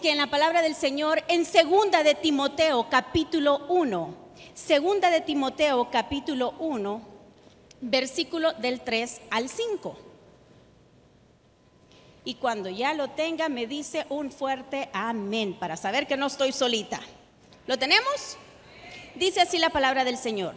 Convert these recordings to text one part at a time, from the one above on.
en la palabra del Señor en Segunda de Timoteo capítulo 1. Segunda de Timoteo capítulo 1, versículo del 3 al 5. Y cuando ya lo tenga me dice un fuerte amén para saber que no estoy solita. ¿Lo tenemos? Dice así la palabra del Señor.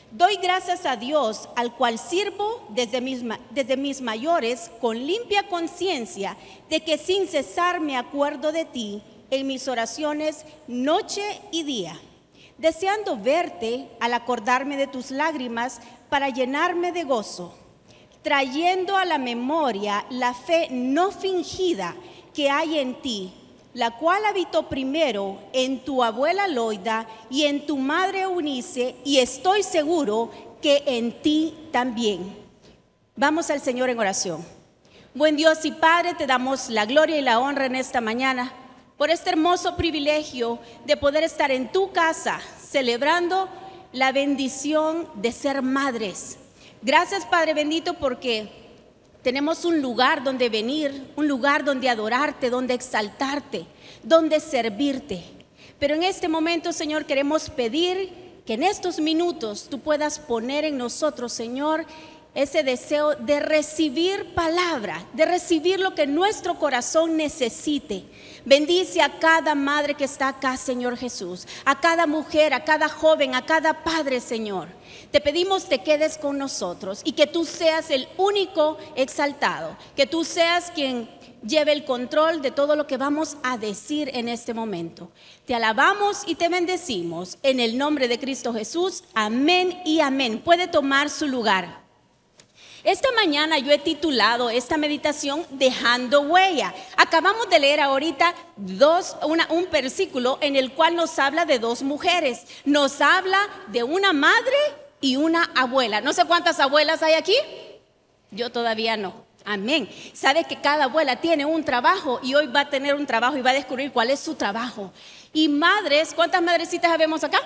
Doy gracias a Dios, al cual sirvo desde mis mayores con limpia conciencia, de que sin cesar me acuerdo de ti en mis oraciones noche y día, deseando verte al acordarme de tus lágrimas para llenarme de gozo, trayendo a la memoria la fe no fingida que hay en ti, la cual habitó primero en tu abuela Loida y en tu madre Eunice, y estoy seguro que en ti también. Vamos al Señor en oración. Buen Dios y Padre, te damos la gloria y la honra en esta mañana por este hermoso privilegio de poder estar en tu casa celebrando la bendición de ser madres. Gracias, Padre bendito, porque tenemos un lugar donde venir, un lugar donde adorarte, donde exaltarte, donde servirte. Pero en este momento, Señor, queremos pedir que en estos minutos tú puedas poner en nosotros, Señor, ese deseo de recibir palabra, de recibir lo que nuestro corazón necesite. Bendice a cada madre que está acá, Señor Jesús, a cada mujer, a cada joven, a cada padre, Señor. Te pedimos te quedes con nosotros y que tú seas el único exaltado, que tú seas quien lleve el control de todo lo que vamos a decir en este momento. Te alabamos y te bendecimos en el nombre de Cristo Jesús. Amén y amén. Puede tomar su lugar. Esta mañana yo he titulado esta meditación Dejando Huella. Acabamos de leer ahorita un versículo en el cual nos habla de dos mujeres. Nos habla de una madre y una abuela. No sé cuántas abuelas hay aquí. Yo todavía no. Amén. Sabe que cada abuela tiene un trabajo y hoy va a tener un trabajo y va a descubrir cuál es su trabajo. Y madres, ¿cuántas madrecitas habemos acá?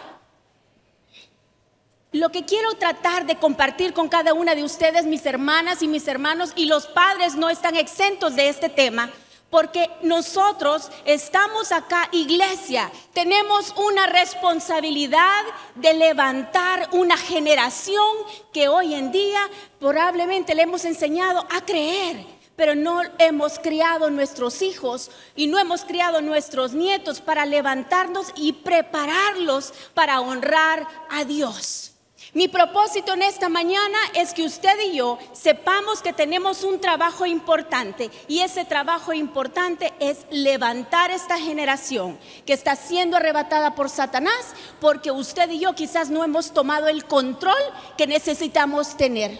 Lo que quiero tratar de compartir con cada una de ustedes, mis hermanas y mis hermanos, y los padres no están exentos de este tema, porque nosotros estamos acá, iglesia, tenemos una responsabilidad de levantar una generación que hoy en día probablemente le hemos enseñado a creer, pero no hemos criado nuestros hijos y no hemos criado nuestros nietos para levantarnos y prepararlos para honrar a Dios. Mi propósito en esta mañana es que usted y yo sepamos que tenemos un trabajo importante, y ese trabajo importante es levantar esta generación que está siendo arrebatada por Satanás, porque usted y yo quizás no hemos tomado el control que necesitamos tener.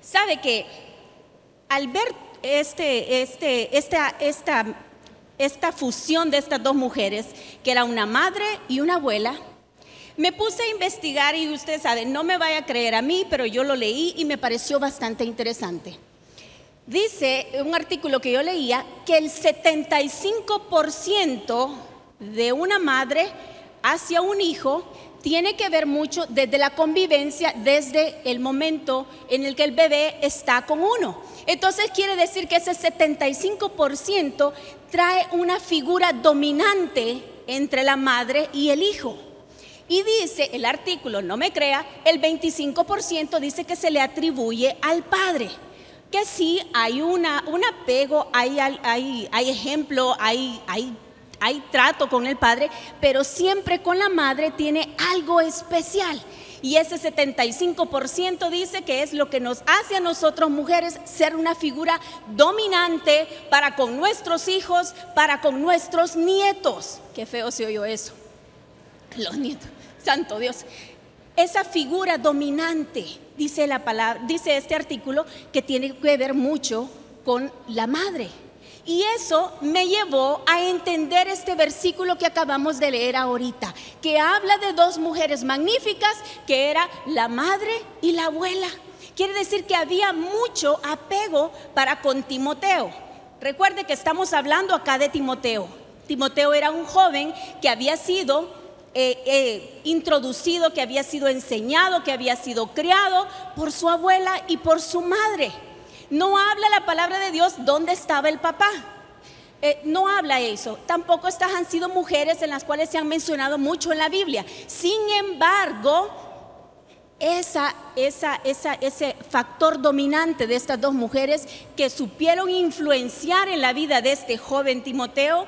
¿Sabe que al ver esta fusión de estas dos mujeres, que era una madre y una abuela, me puse a investigar y usted sabe, no me vaya a creer a mí, pero yo lo leí y me pareció bastante interesante. Dice un artículo que yo leía que el 75% de una madre hacia un hijo tiene que ver mucho desde la convivencia, desde el momento en el que el bebé está con uno. Entonces quiere decir que ese 75% trae una figura dominante entre la madre y el hijo. Y dice el artículo, no me crea, el 25% dice que se le atribuye al padre. Que sí, hay un apego, hay ejemplo, hay trato con el padre, pero siempre con la madre tiene algo especial. Y ese 75% dice que es lo que nos hace a nosotros mujeres ser una figura dominante para con nuestros hijos, para con nuestros nietos. Qué feo se oyó eso. Los nietos. Santo Dios, esa figura dominante, dice la palabra, dice este artículo, que tiene que ver mucho con la madre. Y eso me llevó a entender este versículo que acabamos de leer ahorita, que habla de dos mujeres magníficas, que era la madre y la abuela. Quiere decir que había mucho apego para con Timoteo. Recuerde que estamos hablando acá de Timoteo. Timoteo era un joven que había sido introducido, que había sido enseñado, que había sido criado por su abuela y por su madre. No habla la palabra de Dios dónde estaba el papá. no habla eso. Tampoco estas han sido mujeres en las cuales se han mencionado mucho en la Biblia. Sin embargo, ese factor dominante de estas dos mujeres que supieron influenciar en la vida de este joven Timoteo,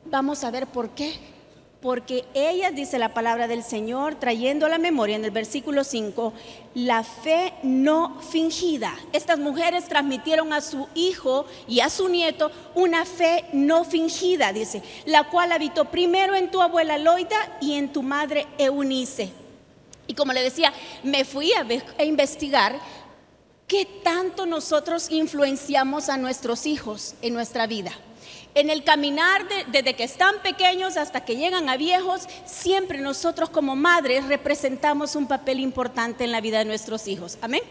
vamos a ver por qué. Porque ellas, dice la palabra del Señor, trayendo a la memoria en el versículo 5, la fe no fingida. Estas mujeres transmitieron a su hijo y a su nieto una fe no fingida, dice, la cual habitó primero en tu abuela Loida y en tu madre Eunice. Y como le decía, me fui a investigar qué tanto nosotros influenciamos a nuestros hijos en nuestra vida. En el caminar desde que están pequeños hasta que llegan a viejos, siempre nosotros como madres representamos un papel importante en la vida de nuestros hijos. Amén.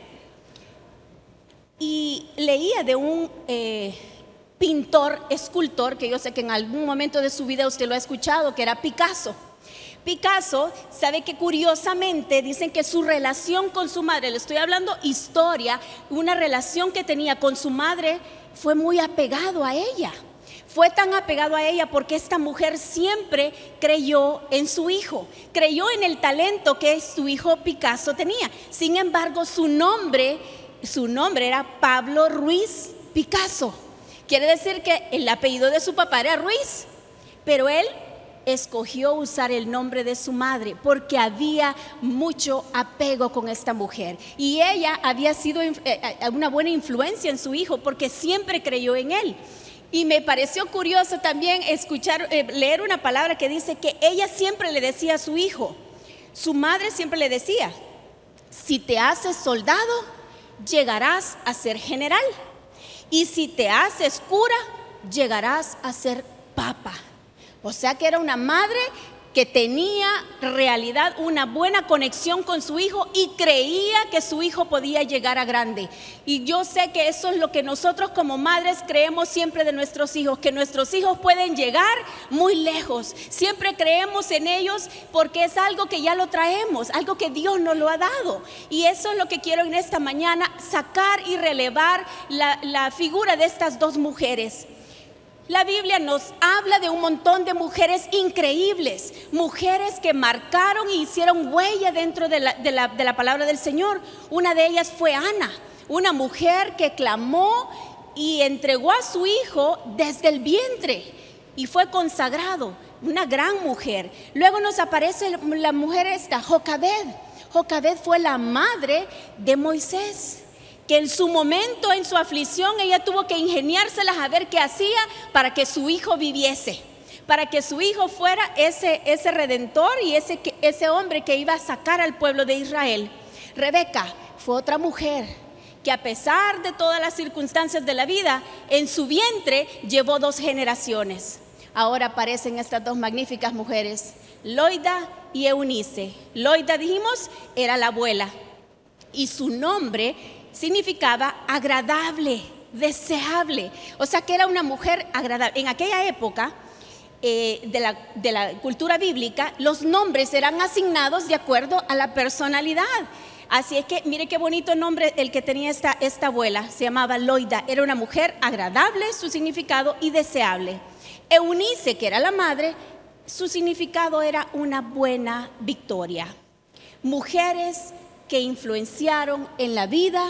Y leía de un pintor, escultor, que yo sé que en algún momento de su vida usted lo ha escuchado, que era Picasso. Picasso, sabe que curiosamente dicen que su relación con su madre, le estoy hablando historia, una relación que tenía con su madre, fue muy apegado a ella. Fue tan apegado a ella porque esta mujer siempre creyó en su hijo, creyó en el talento que su hijo Picasso tenía. Sin embargo, su nombre era Pablo Ruiz Picasso. Quiere decir que el apellido de su papá era Ruiz, pero él escogió usar el nombre de su madre porque había mucho apego con esta mujer. Y ella había sido una buena influencia en su hijo porque siempre creyó en él. Y me pareció curioso también leer una palabra que dice que ella siempre le decía a su hijo, su madre siempre le decía, si te haces soldado, llegarás a ser general. Y si te haces cura, llegarás a ser papa. O sea que era una madre que tenía realidad una buena conexión con su hijo y creía que su hijo podía llegar a grande. Y yo sé que eso es lo que nosotros como madres creemos siempre de nuestros hijos, que nuestros hijos pueden llegar muy lejos. Siempre creemos en ellos porque es algo que ya lo traemos, algo que Dios nos lo ha dado. Y eso es lo que quiero en esta mañana, sacar y relevar la figura de estas dos mujeres. La Biblia nos habla de un montón de mujeres increíbles, mujeres que marcaron y hicieron huella dentro de la palabra del Señor. Una de ellas fue Ana, una mujer que clamó y entregó a su hijo desde el vientre y fue consagrado, una gran mujer. Luego nos aparece la mujer Jocabed. Jocabed fue la madre de Moisés, que en su momento, en su aflicción, ella tuvo que ingeniárselas a ver qué hacía para que su hijo viviese, para que su hijo fuera ese redentor y ese hombre que iba a sacar al pueblo de Israel. Rebeca fue otra mujer que, a pesar de todas las circunstancias de la vida, en su vientre llevó 2 generaciones. Ahora aparecen estas 2 magníficas mujeres, Loida y Eunice. Loida, dijimos, era la abuela y su nombre significaba agradable, deseable. O sea que era una mujer agradable. En aquella época de la cultura bíblica, los nombres eran asignados de acuerdo a la personalidad. Así es que mire qué bonito nombre el que tenía esta abuela. Se llamaba Loida. Era una mujer agradable, su significado, y deseable. Eunice, que era la madre, su significado era una buena victoria. Mujeres que influenciaron en la vida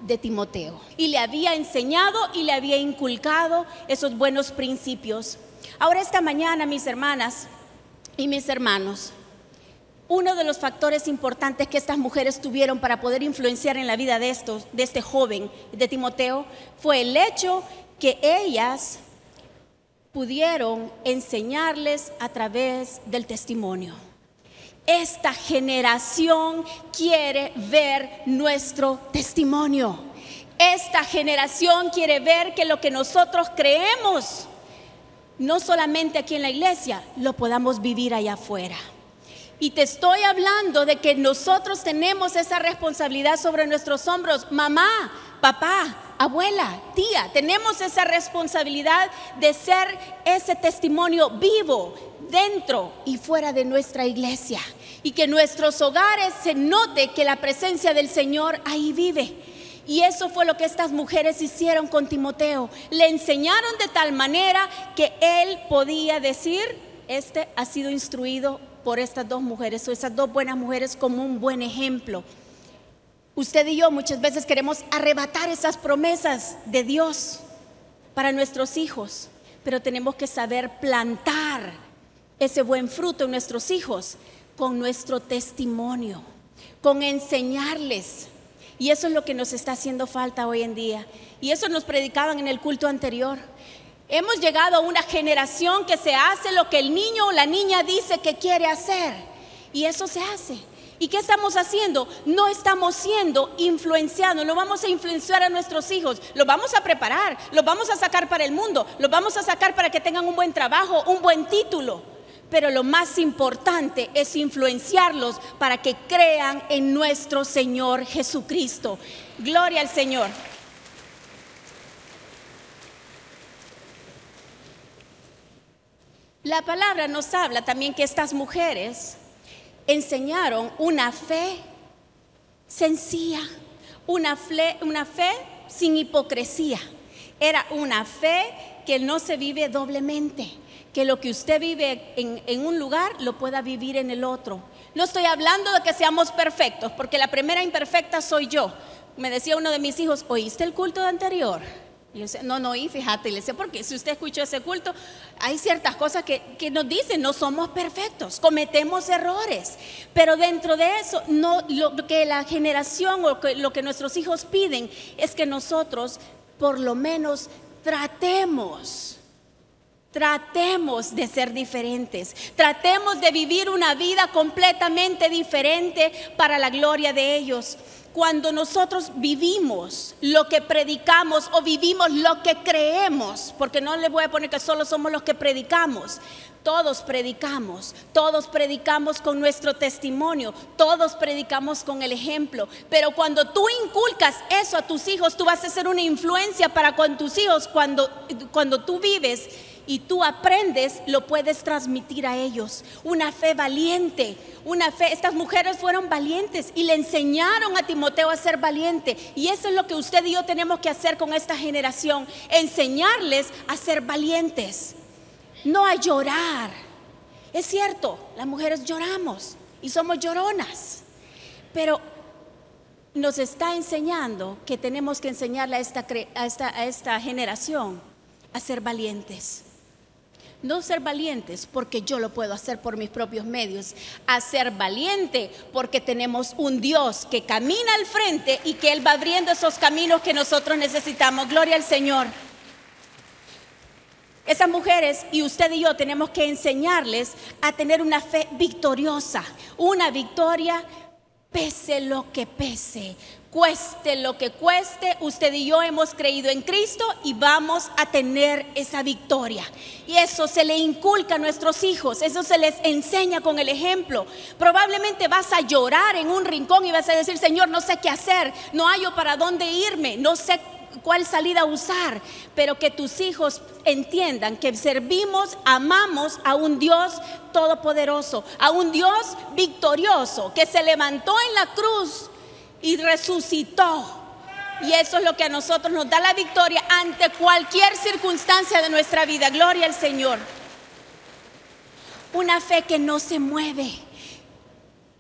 de Timoteo y le había enseñado y le había inculcado esos buenos principios. Ahora, esta mañana, mis hermanas y mis hermanos, uno de los factores importantes que estas mujeres tuvieron para poder influenciar en la vida de este joven, de Timoteo, fue el hecho que ellas pudieron enseñarles a través del testimonio. Esta generación quiere ver nuestro testimonio. Esta generación quiere ver que lo que nosotros creemos, no solamente aquí en la iglesia, lo podamos vivir allá afuera. Y te estoy hablando de que nosotros tenemos esa responsabilidad sobre nuestros hombros. Mamá, papá, abuela, tía, tenemos esa responsabilidad de ser ese testimonio vivo dentro y fuera de nuestra iglesia. Y que en nuestros hogares se note que la presencia del Señor ahí vive. Y eso fue lo que estas mujeres hicieron con Timoteo. Le enseñaron de tal manera que él podía decir: este ha sido instruido por estas dos mujeres, o esas dos buenas mujeres, como un buen ejemplo. Usted y yo muchas veces queremos arrebatar esas promesas de Dios para nuestros hijos, pero tenemos que saber plantar ese buen fruto en nuestros hijos con nuestro testimonio, con enseñarles. Y eso es lo que nos está haciendo falta hoy en día. Y eso nos predicaban en el culto anterior. Hemos llegado a una generación que se hace lo que el niño o la niña dice que quiere hacer, y eso se hace. ¿Y qué estamos haciendo? No estamos siendo influenciados. No vamos a influenciar a nuestros hijos. Los vamos a preparar, los vamos a sacar para el mundo, los vamos a sacar para que tengan un buen trabajo, un buen título. Pero lo más importante es influenciarlos para que crean en nuestro Señor Jesucristo. Gloria al Señor. La palabra nos habla también que estas mujeres enseñaron una fe sencilla, una fe sin hipocresía. Era una fe que no se vive doblemente, que lo que usted vive en un lugar lo pueda vivir en el otro. No estoy hablando de que seamos perfectos, porque la primera imperfecta soy yo. Me decía uno de mis hijos: ¿oíste el culto anterior? Y yo decía: no oí, fíjate. Y le decía: porque si usted escuchó ese culto, hay ciertas cosas que nos dicen, no somos perfectos, cometemos errores. Pero dentro de eso, no, lo que la generación o lo que nuestros hijos piden es que nosotros por lo menos tratemos de ser diferentes, tratemos de vivir una vida completamente diferente para la gloria de ellos. Cuando nosotros vivimos lo que predicamos o vivimos lo que creemos, porque no le voy a poner que solo somos los que predicamos, todos predicamos con nuestro testimonio, todos predicamos con el ejemplo. Pero cuando tú inculcas eso a tus hijos, tú vas a ser una influencia para con tus hijos. Cuando tú vives y tú aprendes, lo puedes transmitir a ellos. Una fe valiente, una fe. Estas mujeres fueron valientes y le enseñaron a Timoteo a ser valiente. Y eso es lo que usted y yo tenemos que hacer con esta generación: enseñarles a ser valientes, no a llorar. Es cierto, las mujeres lloramos y somos lloronas, pero nos está enseñando que tenemos que enseñarle a esta generación a ser valientes. No ser valientes porque yo lo puedo hacer por mis propios medios, a ser valiente porque tenemos un Dios que camina al frente y que Él va abriendo esos caminos que nosotros necesitamos. Gloria al Señor. Esas mujeres y usted y yo tenemos que enseñarles a tener una fe victoriosa, una victoria pese lo que pese, cueste lo que cueste. Usted y yo hemos creído en Cristo y vamos a tener esa victoria. Y eso se le inculca a nuestros hijos, eso se les enseña con el ejemplo. Probablemente vas a llorar en un rincón y vas a decir: Señor, no sé qué hacer, no hallo para dónde irme, no sé cuál salida usar. Pero que tus hijos entiendan que servimos, amamos a un Dios todopoderoso, a un Dios victorioso, que se levantó en la cruz y resucitó. Y eso es lo que a nosotros nos da la victoria ante cualquier circunstancia de nuestra vida. Gloria al Señor. Una fe que no se mueve.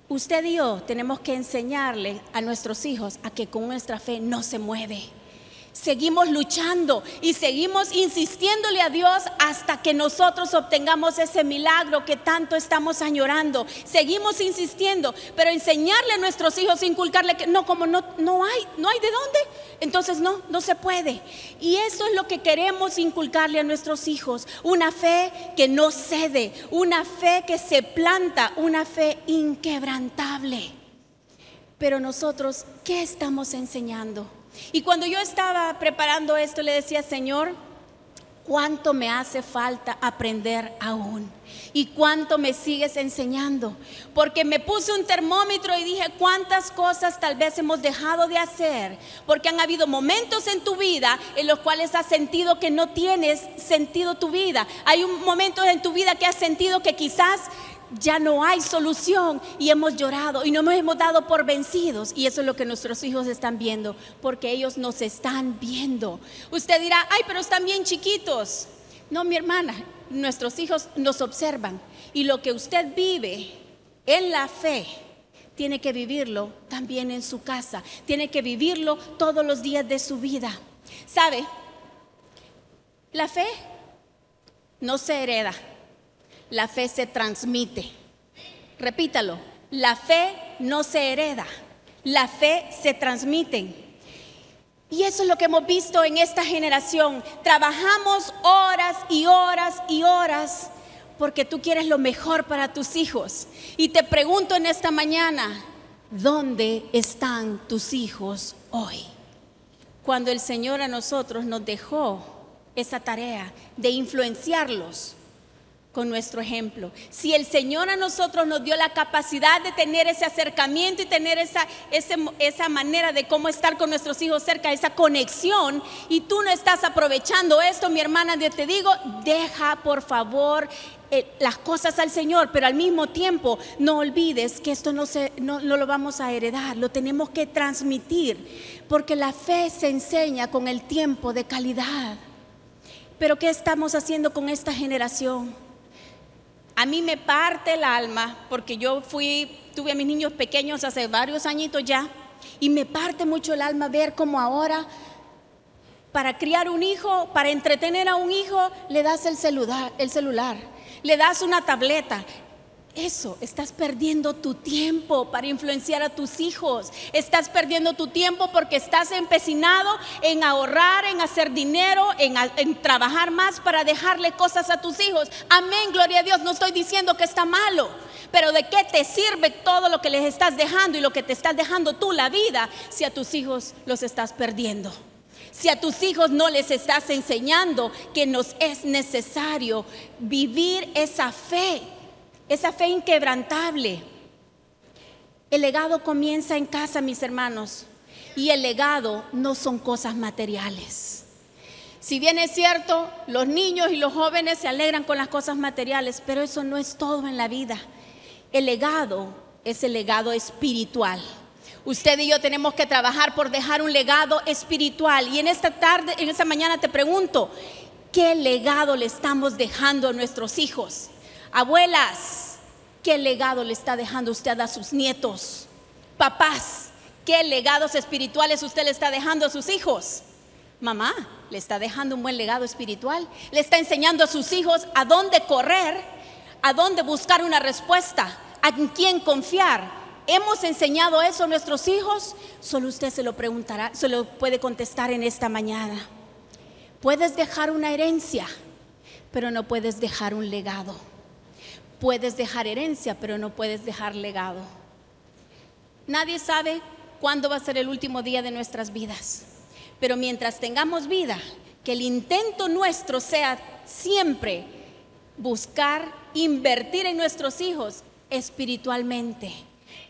Usted y yo tenemos que enseñarle a nuestros hijos a que con nuestra fe no se mueve. Seguimos luchando y seguimos insistiéndole a Dios hasta que nosotros obtengamos ese milagro que tanto estamos añorando. Seguimos insistiendo, pero enseñarle a nuestros hijos, inculcarle que no, como no hay de dónde, entonces no se puede. Y eso es lo que queremos inculcarle a nuestros hijos: una fe que no cede, una fe que se planta, una fe inquebrantable. Pero nosotros, ¿qué estamos enseñando? Y cuando yo estaba preparando esto, le decía: Señor, ¿cuánto me hace falta aprender aún? ¿Y cuánto me sigues enseñando? Porque me puse un termómetro y dije: ¿cuántas cosas tal vez hemos dejado de hacer? Porque han habido momentos en tu vida en los cuales has sentido que no tienes sentido tu vida. Hay momentos en tu vida que has sentido que quizás ya no hay solución y hemos llorado y no nos hemos dado por vencidos, y eso es lo que nuestros hijos están viendo, porque ellos nos están viendo. Usted dirá, ay, pero están bien chiquitos. No, mi hermana, nuestros hijos nos observan, y lo que usted vive en la fe tiene que vivirlo también en su casa, tiene que vivirlo todos los días de su vida. ¿Sabe? La fe no se hereda, la fe se transmite. Repítalo, la fe no se hereda, la fe se transmite. Y eso es lo que hemos visto en esta generación. Trabajamos horas y horas y horas porque tú quieres lo mejor para tus hijos. Y te pregunto en esta mañana, ¿dónde están tus hijos hoy? Cuando el Señor a nosotros nos dejó esa tarea de influenciarlos con nuestro ejemplo. Si el Señor a nosotros nos dio la capacidad de tener ese acercamiento y tener esa manera de cómo estar con nuestros hijos cerca, esa conexión, y tú no estás aprovechando esto, mi hermana, yo te digo, deja por favor las cosas al Señor, pero al mismo tiempo no olvides que esto no lo vamos a heredar, lo tenemos que transmitir, porque la fe se enseña con el tiempo de calidad. Pero ¿qué estamos haciendo con esta generación? A mí me parte el alma, porque yo tuve a mis niños pequeños hace varios añitos ya, y me parte mucho el alma ver cómo ahora, para criar un hijo, para entretener a un hijo, le das el celular, le das una tableta. Eso, estás perdiendo tu tiempo para influenciar a tus hijos. Estás perdiendo tu tiempo porque estás empecinado en ahorrar, en hacer dinero, en trabajar más para dejarle cosas a tus hijos. Amén, gloria a Dios, no estoy diciendo que está malo, pero ¿de qué te sirve todo lo que les estás dejando y lo que te estás dejando tú la vida si a tus hijos los estás perdiendo? Si a tus hijos no les estás enseñando que nos es necesario vivir esa fe inquebrantable. El legado comienza en casa, mis hermanos, y el legado no son cosas materiales. Si bien es cierto, los niños y los jóvenes se alegran con las cosas materiales, pero eso no es todo en la vida. El legado es el legado espiritual. Usted y yo tenemos que trabajar por dejar un legado espiritual. Y en esta mañana te pregunto, ¿qué legado le estamos dejando a nuestros hijos? Abuelas, ¿qué legado le está dejando usted a sus nietos? Papás, ¿qué legados espirituales usted le está dejando a sus hijos? Mamá, ¿le está dejando un buen legado espiritual? ¿Le está enseñando a sus hijos a dónde correr, a dónde buscar una respuesta, a quién confiar? ¿Hemos enseñado eso a nuestros hijos? Solo usted se lo preguntará, se lo puede contestar en esta mañana. Puedes dejar una herencia, pero no puedes dejar un legado. Puedes dejar herencia, pero no puedes dejar legado. Nadie sabe cuándo va a ser el último día de nuestras vidas, pero mientras tengamos vida, que el intento nuestro sea siempre buscar invertir en nuestros hijos espiritualmente,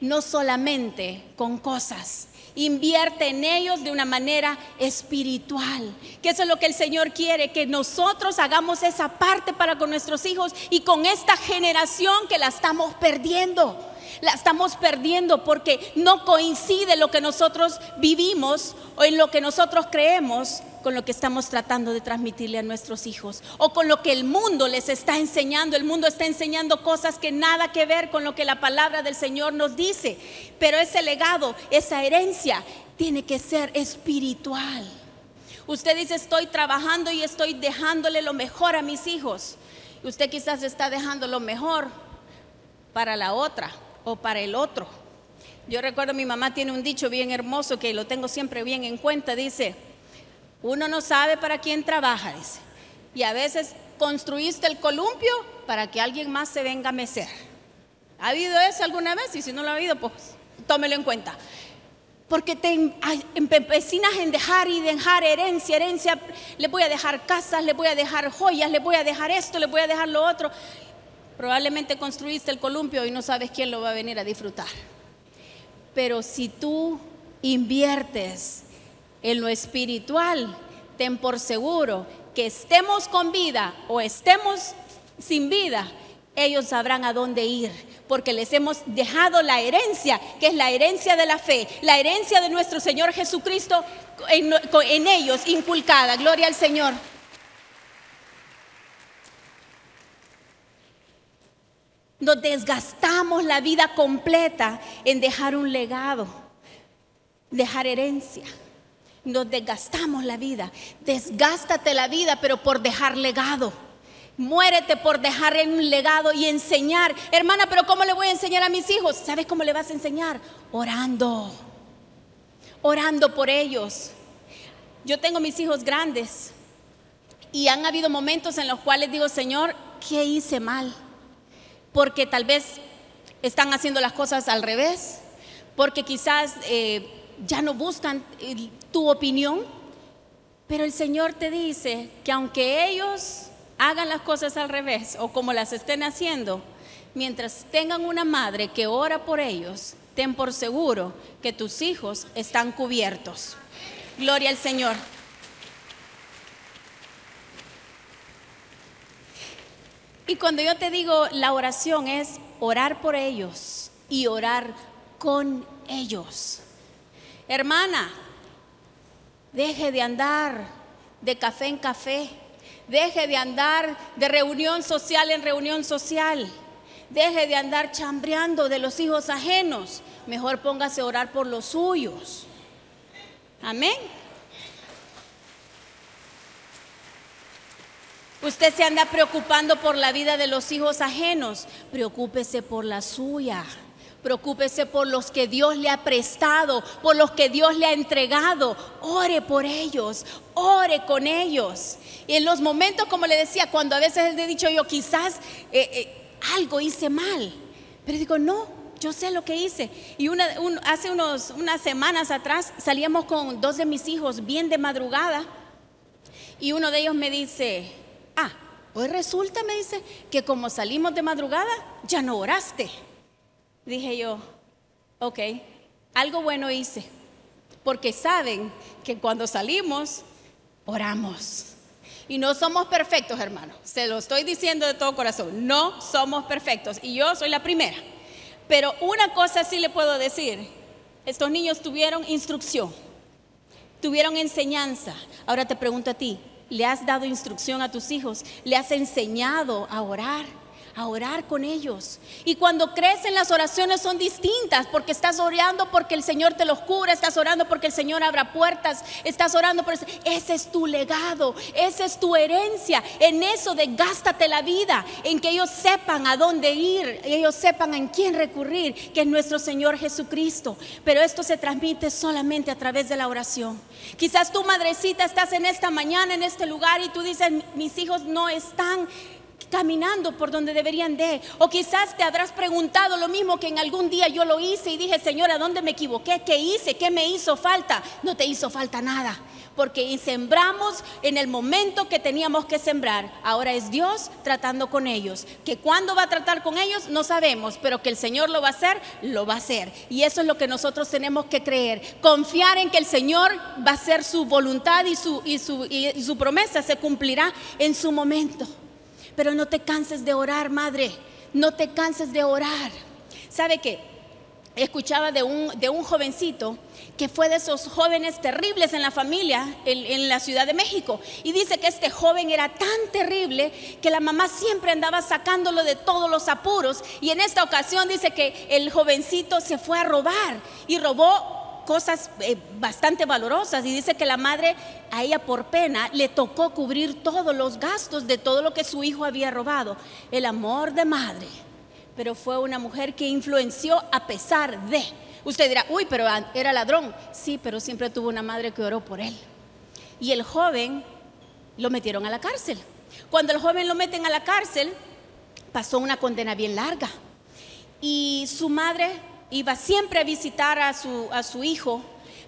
no solamente con cosas. Invierte en ellos de una manera espiritual, que eso es lo que el Señor quiere, que nosotros hagamos esa parte para con nuestros hijos y con esta generación que la estamos perdiendo. La estamos perdiendo porque no coincide lo que nosotros vivimos o en lo que nosotros creemos con lo que estamos tratando de transmitirle a nuestros hijos o con lo que el mundo les está enseñando. El mundo está enseñando cosas que nada que ver con lo que la palabra del Señor nos dice. Pero ese legado, esa herencia tiene que ser espiritual. Usted dice, estoy trabajando y estoy dejándole lo mejor a mis hijos. Usted quizás está dejando lo mejor para la otra o para el otro. Yo recuerdo, mi mamá tiene un dicho bien hermoso que lo tengo siempre bien en cuenta. Dice, uno no sabe para quién trabaja, dice, y a veces construiste el columpio para que alguien más se venga a mecer. ¿Ha habido eso alguna vez? Y si no lo ha habido, pues tómelo en cuenta. Porque te empecinas en dejar herencia, le voy a dejar casas, le voy a dejar joyas, le voy a dejar esto, le voy a dejar lo otro. Probablemente construiste el columpio y no sabes quién lo va a venir a disfrutar. Pero si tú inviertes en lo espiritual, ten por seguro que estemos con vida o estemos sin vida, ellos sabrán a dónde ir, porque les hemos dejado la herencia, que es la herencia de la fe, la herencia de nuestro Señor Jesucristo en ellos inculcada. Gloria al Señor. Nos desgastamos la vida completa en dejar un legado, dejar herencia. Nos desgastamos la vida. Desgástate la vida, pero por dejar legado. Muérete por dejar un legado y enseñar. Hermana, pero ¿cómo le voy a enseñar a mis hijos? ¿Sabes cómo le vas a enseñar? Orando. Orando por ellos. Yo tengo mis hijos grandes y han habido momentos en los cuales digo, Señor, ¿qué hice mal? Porque tal vez están haciendo las cosas al revés, porque quizás ya no buscan tu opinión, pero el Señor te dice que aunque ellos hagan las cosas al revés o como las estén haciendo, mientras tengan una madre que ora por ellos, ten por seguro que tus hijos están cubiertos. Gloria al Señor. Y cuando yo te digo la oración es orar por ellos y orar con ellos. Hermana, deje de andar de café en café, deje de andar de reunión social en reunión social, deje de andar chambreando de los hijos ajenos, mejor póngase a orar por los suyos. Amén. Usted se anda preocupando por la vida de los hijos ajenos, preocúpese por la suya. Preocúpese por los que Dios le ha prestado, por los que Dios le ha entregado. Ore por ellos, ore con ellos. Y en los momentos, como le decía, cuando a veces le he dicho yo, quizás algo hice mal, pero digo, no, yo sé lo que hice. Y hace unas semanas atrás salíamos con dos de mis hijos bien de madrugada y uno de ellos me dice, hoy resulta, me dice, que como salimos de madrugada, ya no oraste. Dije yo, ok, algo bueno hice, porque saben que cuando salimos, oramos. Y no somos perfectos, hermanos, se lo estoy diciendo de todo corazón, no somos perfectos, y yo soy la primera. Pero una cosa sí le puedo decir, estos niños tuvieron instrucción, tuvieron enseñanza. Ahora te pregunto a ti, ¿le has dado instrucción a tus hijos? ¿Le has enseñado a orar con ellos? Y cuando crecen, las oraciones son distintas, porque estás orando porque el Señor te los cubra, estás orando porque el Señor abra puertas, estás orando por eso. Ese es tu legado, esa es tu herencia. En eso desgástate la vida, en que ellos sepan a dónde ir, ellos sepan en quién recurrir, que es nuestro Señor Jesucristo. Pero esto se transmite solamente a través de la oración. Quizás tu madrecita estás en esta mañana, en este lugar, y tú dices, mis hijos no están caminando por donde deberían de. O quizás te habrás preguntado lo mismo que en algún día yo lo hice y dije, Señor, ¿a dónde me equivoqué? ¿Qué hice? ¿Qué me hizo falta? No te hizo falta nada, porque sembramos en el momento que teníamos que sembrar. Ahora es Dios tratando con ellos. Que cuándo va a tratar con ellos no sabemos, pero que el Señor lo va a hacer, lo va a hacer. Y eso es lo que nosotros tenemos que creer, confiar en que el Señor va a hacer su voluntad y su promesa se cumplirá en su momento. Pero no te canses de orar, madre, no te canses de orar. ¿Sabe qué? Escuchaba de un jovencito que fue de esos jóvenes terribles en la familia en la Ciudad de México, y dice que este joven era tan terrible que la mamá siempre andaba sacándolo de todos los apuros, y en esta ocasión dice que el jovencito se fue a robar y robó cosas bastante valorosas, y dice que la madre, a ella por pena, le tocó cubrir todos los gastos de todo lo que su hijo había robado. El amor de madre. Pero fue una mujer que influenció a pesar de. Usted dirá, uy, pero era ladrón. Sí, pero siempre tuvo una madre que oró por él. Y el joven lo metieron a la cárcel. Cuando el joven lo meten a la cárcel, pasó una condena bien larga. Y su madre iba siempre a visitar a su hijo,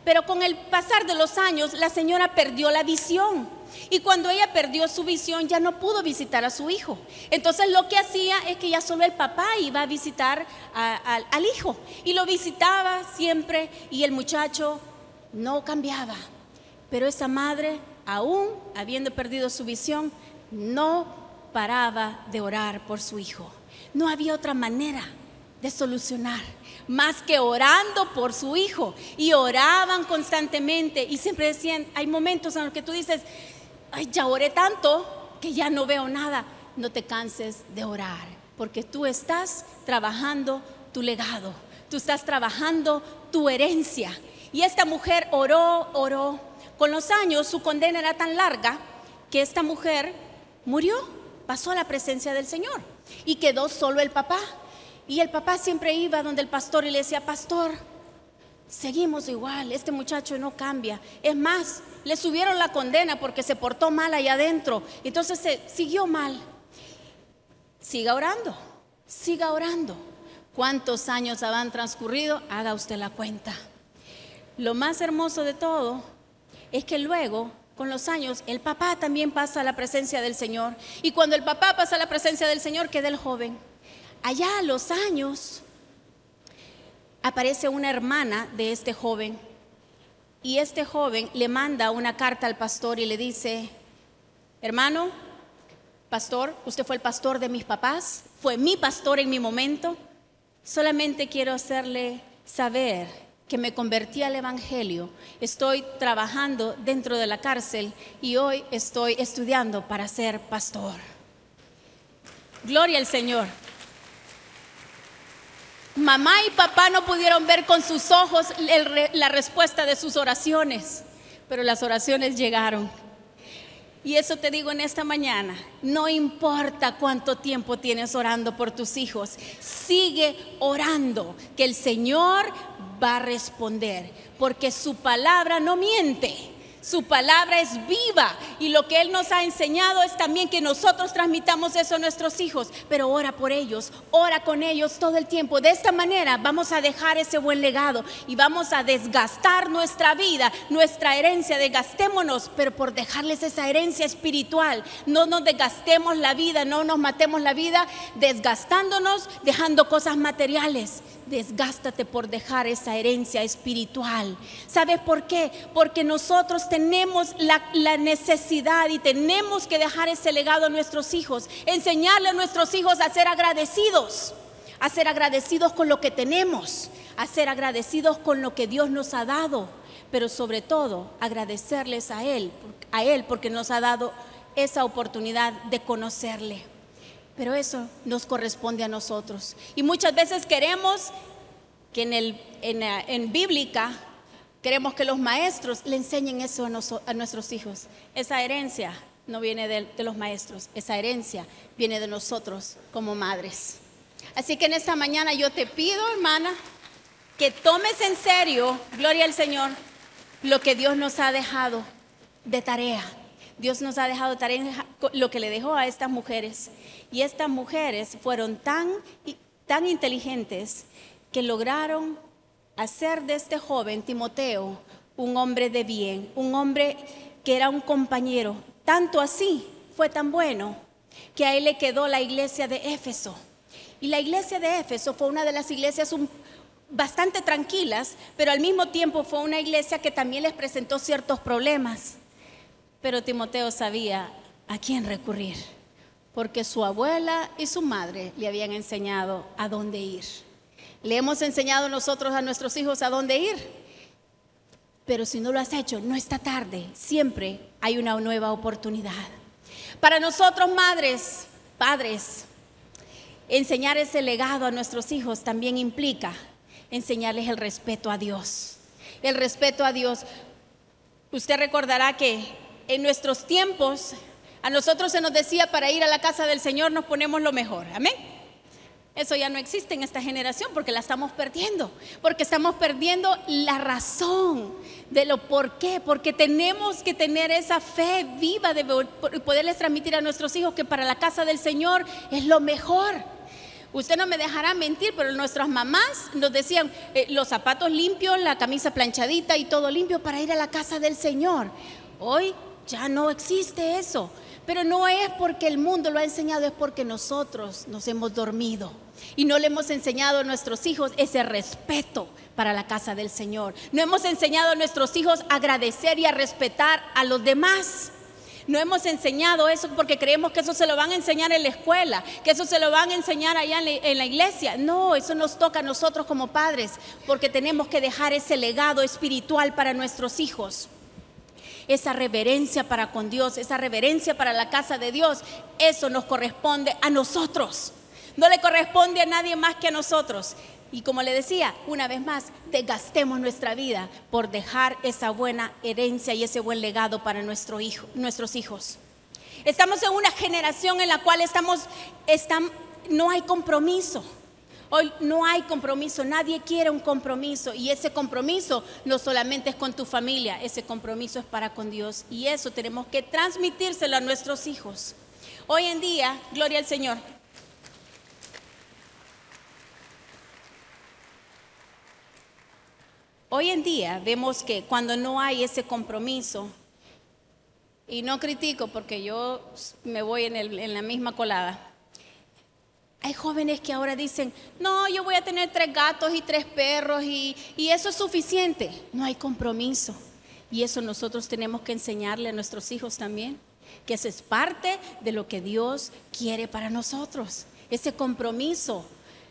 pero con el pasar de los años la señora perdió la visión, y cuando ella perdió su visión ya no pudo visitar a su hijo. Entonces lo que hacía es que ya solo el papá iba a visitar al hijo, y lo visitaba siempre, y el muchacho no cambiaba. Pero esa madre, aún habiendo perdido su visión, no paraba de orar por su hijo. No había otra manera de solucionar más que orando por su hijo. Y oraban constantemente y siempre decían, hay momentos en los que tú dices, ay, ya oré tanto que ya no veo nada. No te canses de orar, porque tú estás trabajando tu legado, tú estás trabajando tu herencia. Y esta mujer oró. Con los años su condena era tan larga que esta mujer murió, pasó a la presencia del Señor y quedó solo el papá. Y el papá siempre iba donde el pastor y le decía, pastor, seguimos igual, este muchacho no cambia. Es más, le subieron la condena porque se portó mal allá adentro. Entonces se siguió mal. Siga orando, siga orando. ¿Cuántos años habrán transcurrido? Haga usted la cuenta. Lo más hermoso de todo es que luego, con los años, el papá también pasa a la presencia del Señor. Y cuando el papá pasa a la presencia del Señor, queda el joven. Allá a los años aparece una hermana de este joven. Y este joven le manda una carta al pastor y le dice, hermano, pastor, usted fue el pastor de mis papás, fue mi pastor en mi momento. Solamente quiero hacerle saber que me convertí al evangelio. Estoy trabajando dentro de la cárcel y hoy estoy estudiando para ser pastor. Gloria al Señor. Mamá y papá no pudieron ver con sus ojos la respuesta de sus oraciones, pero las oraciones llegaron. Y eso te digo en esta mañana, no importa cuánto tiempo tienes orando por tus hijos, sigue orando, que el Señor va a responder, porque su palabra no miente. Su palabra es viva y lo que Él nos ha enseñado es también que nosotros transmitamos eso a nuestros hijos. Pero ora por ellos, ora con ellos todo el tiempo. De esta manera vamos a dejar ese buen legado y vamos a desgastar nuestra vida, nuestra herencia. Desgastémonos, pero por dejarles esa herencia espiritual. No nos desgastemos la vida, no nos matemos la vida desgastándonos, dejando cosas materiales. Desgástate por dejar esa herencia espiritual. ¿Sabes por qué? Porque nosotros tenemos la necesidad y tenemos que dejar ese legado a nuestros hijos. Enseñarle a nuestros hijos a ser agradecidos con lo que tenemos, a ser agradecidos con lo que Dios nos ha dado, pero sobre todo agradecerles a Él porque nos ha dado esa oportunidad de conocerle. Pero eso nos corresponde a nosotros. Y muchas veces queremos que en bíblica, queremos que los maestros le enseñen eso a nuestros hijos. Esa herencia no viene de los maestros, esa herencia viene de nosotros como madres. Así que en esta mañana yo te pido, hermana, que tomes en serio, gloria al Señor, lo que Dios nos ha dejado de tarea. Dios nos ha dejado tarea, lo que le dejó a estas mujeres. Y estas mujeres fueron tan inteligentes que lograron hacer de este joven Timoteo un hombre de bien, un hombre que era un compañero. Tanto así, fue tan bueno que a él le quedó la iglesia de Éfeso. Y la iglesia de Éfeso fue una de las iglesias bastante tranquilas, pero al mismo tiempo fue una iglesia que también les presentó ciertos problemas. Pero Timoteo sabía a quién recurrir, porque su abuela y su madre le habían enseñado a dónde ir. Le hemos enseñado nosotros a nuestros hijos a dónde ir, pero si no lo has hecho, no está tarde, siempre hay una nueva oportunidad. Para nosotros, madres, padres, enseñar ese legado a nuestros hijos también implica enseñarles el respeto a Dios. El respeto a Dios. Usted recordará que en nuestros tiempos a nosotros se nos decía, para ir a la casa del Señor nos ponemos lo mejor, amén. Eso ya no existe en esta generación porque la estamos perdiendo, porque estamos perdiendo la razón de lo por qué, porque tenemos que tener esa fe viva de poderles transmitir a nuestros hijos que para la casa del Señor es lo mejor. Usted no me dejará mentir, pero nuestras mamás nos decían los zapatos limpios, la camisa planchadita y todo limpio para ir a la casa del Señor. Hoy ya no existe eso, pero no es porque el mundo lo ha enseñado, es porque nosotros nos hemos dormido y no le hemos enseñado a nuestros hijos ese respeto para la casa del Señor. No hemos enseñado a nuestros hijos a agradecer y a respetar a los demás. No hemos enseñado eso porque creemos que eso se lo van a enseñar en la escuela, que eso se lo van a enseñar allá en la iglesia. No, eso nos toca a nosotros como padres, porque tenemos que dejar ese legado espiritual para nuestros hijos. Esa reverencia para con Dios, esa reverencia para la casa de Dios, eso nos corresponde a nosotros. No le corresponde a nadie más que a nosotros. Y como le decía, una vez más, desgastemos nuestra vida por dejar esa buena herencia y ese buen legado para nuestros hijos. Estamos en una generación en la cual no hay compromiso. Hoy no hay compromiso, nadie quiere un compromiso, y ese compromiso no solamente es con tu familia, ese compromiso es para con Dios, y eso tenemos que transmitírselo a nuestros hijos. Hoy en día, gloria al Señor. Hoy en día vemos que cuando no hay ese compromiso, y no critico porque yo me voy en la misma colada, hay jóvenes que ahora dicen, no, yo voy a tener 3 gatos y 3 perros y eso es suficiente. No hay compromiso. Y eso nosotros tenemos que enseñarle a nuestros hijos también, que eso es parte de lo que Dios quiere para nosotros. Ese compromiso,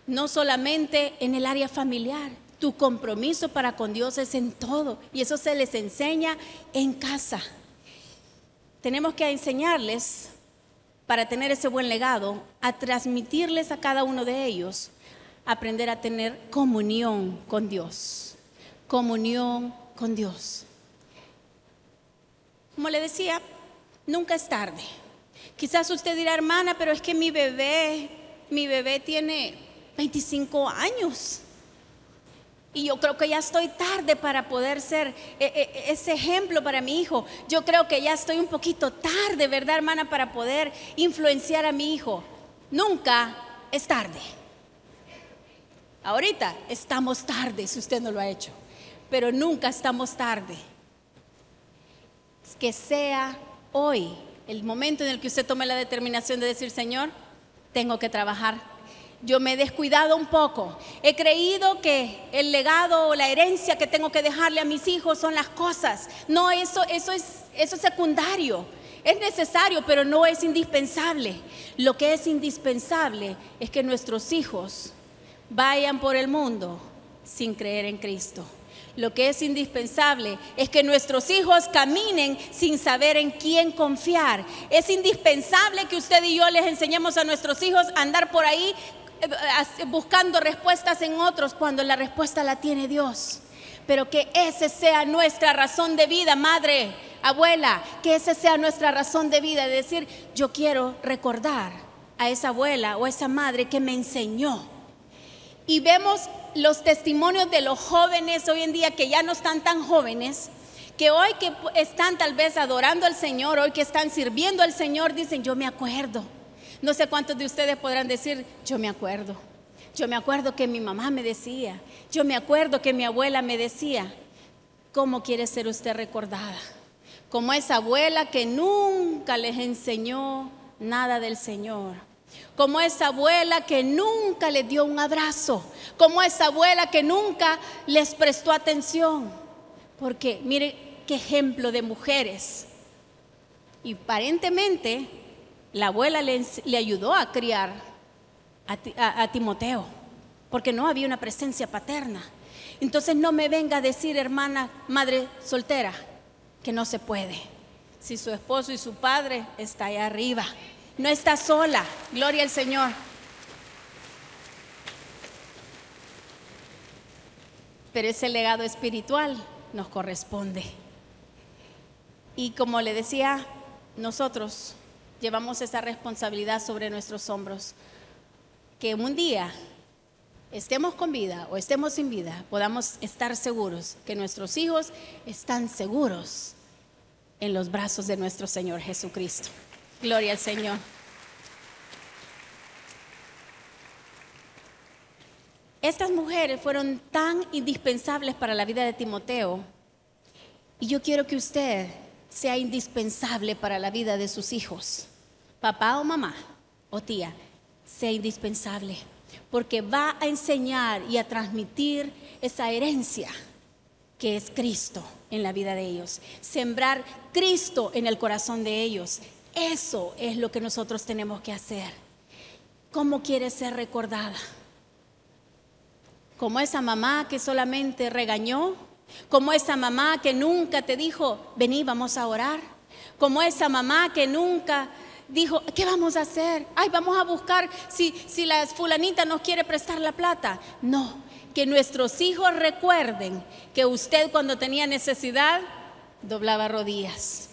no solamente en el área familiar, tu compromiso para con Dios es en todo. Y eso se les enseña en casa. Tenemos que enseñarles, para tener ese buen legado, a transmitirles a cada uno de ellos, aprender a tener comunión con Dios. Comunión con Dios. Como le decía, nunca es tarde. Quizás usted dirá, hermana, pero es que mi bebé tiene 25 años. Y yo creo que ya estoy tarde para poder ser ese ejemplo para mi hijo. Yo creo que ya estoy un poquito tarde, ¿verdad, hermana? Para poder influenciar a mi hijo. Nunca es tarde. Ahorita estamos tarde si usted no lo ha hecho, pero nunca estamos tarde. Que sea hoy el momento en el que usted tome la determinación de decir, Señor, tengo que trabajar. Yo me he descuidado un poco. He creído que el legado o la herencia que tengo que dejarle a mis hijos son las cosas. No, eso es secundario. Es necesario, pero no es indispensable. Lo que es indispensable es que nuestros hijos vayan por el mundo sin creer en Cristo. Lo que es indispensable es que nuestros hijos caminen sin saber en quién confiar. Es indispensable que usted y yo les enseñemos a nuestros hijos a andar por ahí buscando respuestas en otros cuando la respuesta la tiene Dios. Pero que ese sea nuestra razón de vida, madre, abuela, que ese sea nuestra razón de vida, de decir, yo quiero recordar a esa abuela o a esa madre que me enseñó. Y vemos los testimonios de los jóvenes hoy en día, que ya no están tan jóvenes, que hoy que están tal vez adorando al Señor, hoy que están sirviendo al Señor, dicen, yo me acuerdo. No sé cuántos de ustedes podrán decir, yo me acuerdo que mi mamá me decía, yo me acuerdo que mi abuela me decía. ¿Cómo quiere ser usted recordada? Como esa abuela que nunca les enseñó nada del Señor. Como esa abuela que nunca les dio un abrazo. Como esa abuela que nunca les prestó atención. Porque mire qué ejemplo de mujeres. Y aparentemente la abuela le ayudó a criar a Timoteo, porque no había una presencia paterna. Entonces no me venga a decir, hermana, madre soltera, que no se puede. Si su esposo y su padre está allá arriba, no está sola, gloria al Señor. Pero ese legado espiritual nos corresponde. Y como le decía, nosotros llevamos esa responsabilidad sobre nuestros hombros, que un día estemos con vida o estemos sin vida, podamos estar seguros que nuestros hijos están seguros en los brazos de nuestro Señor Jesucristo. Gloria al Señor. Estas mujeres fueron tan indispensables para la vida de Timoteo, y yo quiero que usted sea indispensable para la vida de sus hijos. Papá o mamá o tía, sea indispensable, porque va a enseñar y a transmitir esa herencia que es Cristo. en la vida de ellos, sembrar Cristo en el corazón de ellos. Eso es lo que nosotros tenemos que hacer. ¿Cómo quieres ser recordada? ¿Como esa mamá que solamente regañó? ¿Como esa mamá que nunca te dijo, vení, vamos a orar? ¿Como esa mamá que nunca dijo, ¿qué vamos a hacer? Ay, vamos a buscar si la fulanita nos quiere prestar la plata. No, que nuestros hijos recuerden que usted cuando tenía necesidad doblaba rodillas,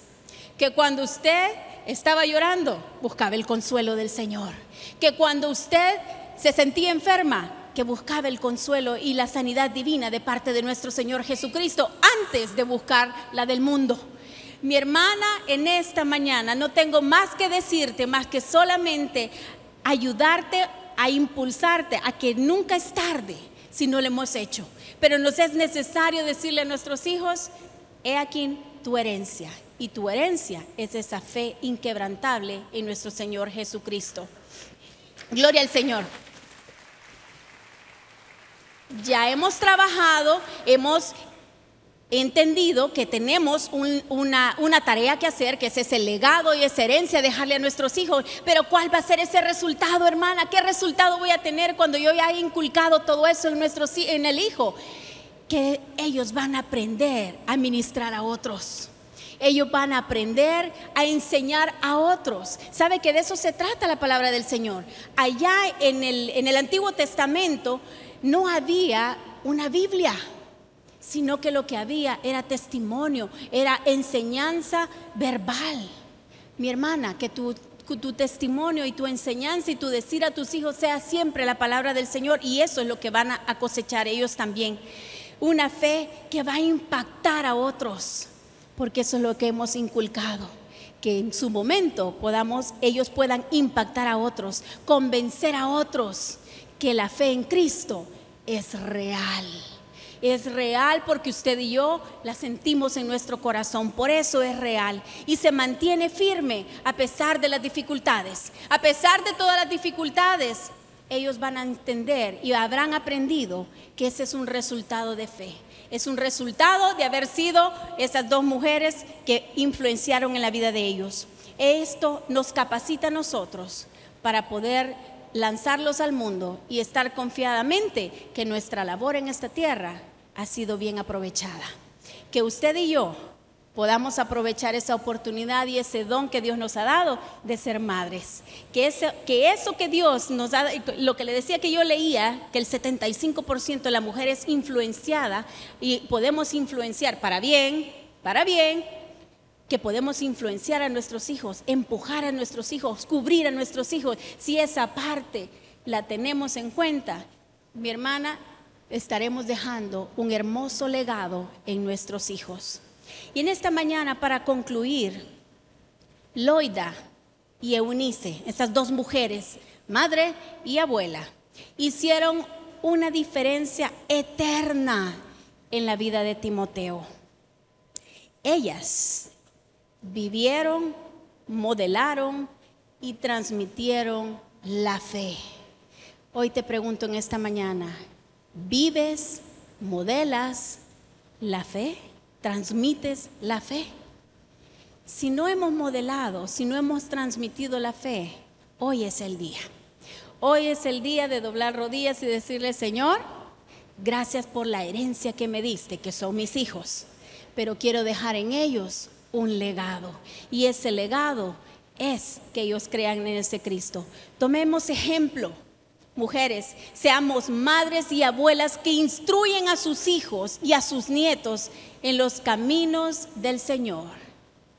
que cuando usted estaba llorando buscaba el consuelo del Señor, que cuando usted se sentía enferma, que buscaba el consuelo y la sanidad divina de parte de nuestro Señor Jesucristo antes de buscar la del mundo. Mi hermana, en esta mañana no tengo más que decirte, más que solamente ayudarte a impulsarte a que nunca es tarde si no lo hemos hecho. Pero nos es necesario decirle a nuestros hijos, he aquí tu herencia. Y tu herencia es esa fe inquebrantable en nuestro Señor Jesucristo. Gloria al Señor. Ya hemos trabajado, hemos entendido que tenemos una tarea que hacer, que es ese legado y esa herencia dejarle a nuestros hijos. Pero ¿cuál va a ser ese resultado, hermana? ¿Qué resultado voy a tener cuando yo ya he inculcado todo eso en el hijo? Que ellos van a aprender a ministrar a otros. Ellos van a aprender a enseñar a otros. ¿Sabe que de eso se trata la palabra del Señor? Allá en el Antiguo Testamento no había una Biblia, sino que lo que había era testimonio, era enseñanza verbal. Mi hermana, que tu testimonio y tu enseñanza y tu decir a tus hijos sea siempre la palabra del Señor, y eso es lo que van a cosechar ellos también. Una fe que va a impactar a otros, porque eso es lo que hemos inculcado, que en su momento ellos puedan impactar a otros, convencer a otros que la fe en Cristo es real. Es real porque usted y yo la sentimos en nuestro corazón, por eso es real y se mantiene firme a pesar de las dificultades. A pesar de todas las dificultades, ellos van a entender y habrán aprendido que ese es un resultado de fe. Es un resultado de haber sido esas dos mujeres que influenciaron en la vida de ellos. Esto nos capacita a nosotros para poder lanzarlos al mundo y estar confiadamente que nuestra labor en esta tierra ha sido bien aprovechada. Que usted y yo podamos aprovechar esa oportunidad y ese don que Dios nos ha dado de ser madres. Que eso que Dios nos ha dado, lo que le decía que yo leía, que el 75% de la mujer es influenciada y podemos influenciar para bien, que podemos influenciar a nuestros hijos, empujar a nuestros hijos, cubrir a nuestros hijos. Si esa parte la tenemos en cuenta, mi hermana, estaremos dejando un hermoso legado en nuestros hijos. Y en esta mañana, para concluir, Loida y Eunice, estas dos mujeres, madre y abuela, hicieron una diferencia eterna en la vida de Timoteo. Ellas vivieron, modelaron y transmitieron la fe. Hoy te pregunto en esta mañana, ¿vives, modelas la fe? ¿Transmites la fe? Si no hemos modelado, si no hemos transmitido la fe, hoy es el día. Hoy es el día de doblar rodillas y decirle, Señor, gracias por la herencia que me diste, que son mis hijos, pero quiero dejar en ellos un legado, y ese legado es que ellos crean en ese Cristo. Tomemos ejemplo, mujeres, seamos madres y abuelas que instruyen a sus hijos y a sus nietos en los caminos del Señor,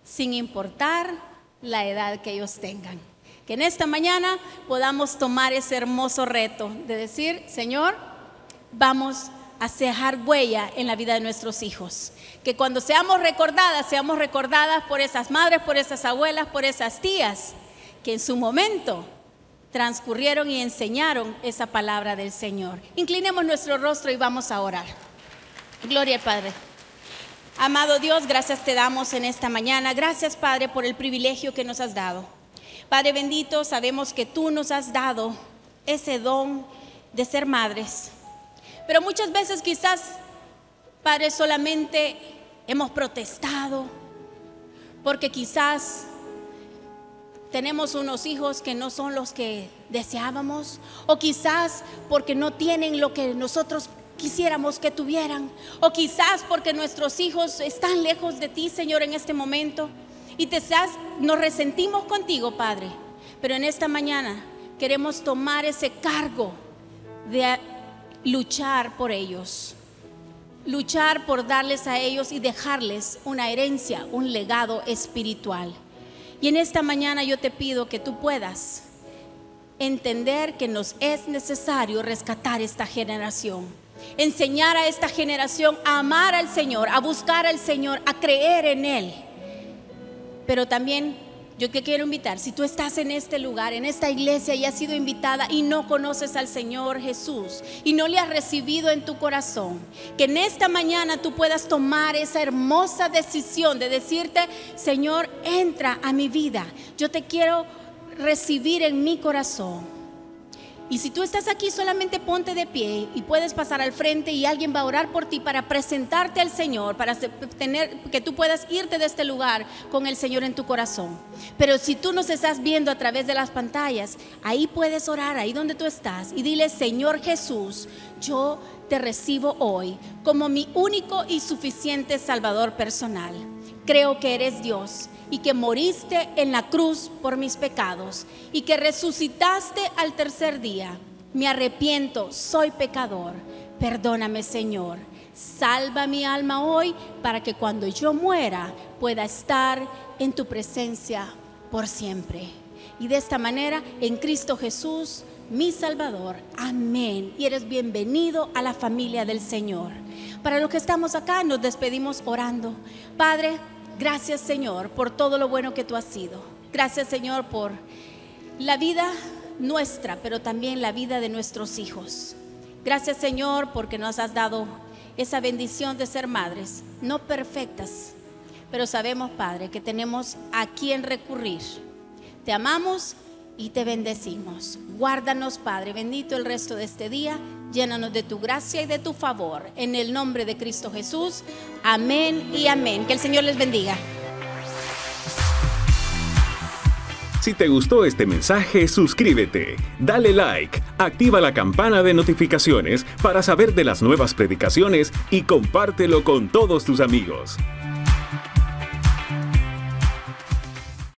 sin importar la edad que ellos tengan. Que en esta mañana podamos tomar ese hermoso reto de decir, Señor, vamos a dejar huella en la vida de nuestros hijos. Que cuando seamos recordadas por esas madres, por esas abuelas, por esas tías, que en su momento transcurrieron y enseñaron esa palabra del Señor. Inclinemos nuestro rostro y vamos a orar. Gloria al Padre. Amado Dios, gracias te damos en esta mañana. Gracias, Padre, por el privilegio que nos has dado. Padre bendito, sabemos que tú nos has dado ese don de ser madres. Pero muchas veces quizás, Padre, solamente hemos protestado, porque quizás tenemos unos hijos que no son los que deseábamos, o quizás porque no tienen lo que nosotros quisiéramos que tuvieran, o quizás porque nuestros hijos están lejos de ti, Señor, en este momento, y nos resentimos contigo, Padre. Pero en esta mañana queremos tomar ese cargo de luchar por ellos, luchar por darles a ellos y dejarles una herencia, un legado espiritual. Y en esta mañana yo te pido que tú puedas entender que nos es necesario rescatar esta generación, enseñar a esta generación a amar al Señor, a buscar al Señor, a creer en Él. Pero también yo te quiero invitar, si tú estás en este lugar, en esta iglesia, y has sido invitada y no conoces al Señor Jesús y no le has recibido en tu corazón, que en esta mañana tú puedas tomar esa hermosa decisión de decirte: Señor, entra a mi vida, yo te quiero recibir en mi corazón. Y si tú estás aquí, solamente ponte de pie y puedes pasar al frente y alguien va a orar por ti para presentarte al Señor, para que tú puedas irte de este lugar con el Señor en tu corazón. Pero si tú nos estás viendo a través de las pantallas, ahí puedes orar, ahí donde tú estás, y dile: Señor Jesús, yo te recibo hoy como mi único y suficiente Salvador personal. Creo que eres Dios y que moriste en la cruz por mis pecados y que resucitaste al tercer día. Me arrepiento, soy pecador. Perdóname, Señor. Salva mi alma hoy para que cuando yo muera pueda estar en tu presencia por siempre. Y de esta manera, en Cristo Jesús, mi Salvador. Amén. Y eres bienvenido a la familia del Señor. Para los que estamos acá, nos despedimos orando. Padre, gracias, Señor, por todo lo bueno que tú has sido. Gracias, Señor, por la vida nuestra, pero también la vida de nuestros hijos. Gracias, Señor, porque nos has dado esa bendición de ser madres, no perfectas, pero sabemos, Padre, que tenemos a quien recurrir. Te amamos y te bendecimos. Guárdanos, Padre, bendito el resto de este día. Llénanos de tu gracia y de tu favor. En el nombre de Cristo Jesús. Amén y amén. Que el Señor les bendiga. Si te gustó este mensaje, suscríbete, dale like, activa la campana de notificaciones para saber de las nuevas predicaciones y compártelo con todos tus amigos.